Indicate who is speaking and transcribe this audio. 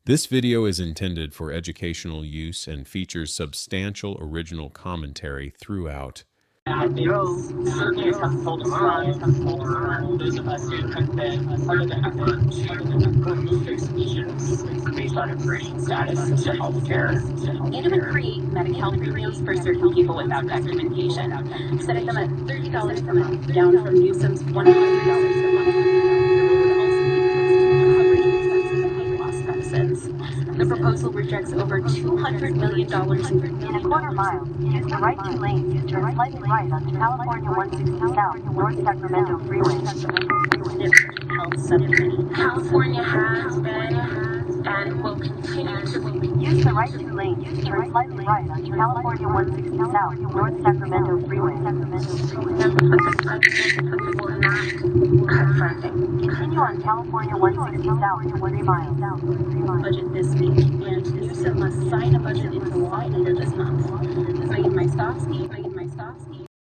Speaker 1: This video is intended for educational use and features substantial original commentary throughout.
Speaker 2: Those certainly a tough pull to swallow for those of us who have been part of the effort to remove exclusions based on immigration status to healthcare, and even create Medicaid health premiums for certain people without documentation, setting them at $30 per month, down from Newsom's $100 per month. Medicines. The proposal rejects over $200 million
Speaker 3: in a quarter mile. Use the right two lanes, turn slightly right onto California 160 South, North Sacramento Freeway.
Speaker 2: Health Subcommittee. California has been and will continue to be.
Speaker 3: Use the right two lanes, turn slightly right onto California 160 South, North Sacramento Freeway.
Speaker 2: We will not cut funding.
Speaker 3: Continue on California 160 South for 3 miles.
Speaker 2: Budget this week, and Newsom must sign a budget into law later this month. This is Megan Mystowski.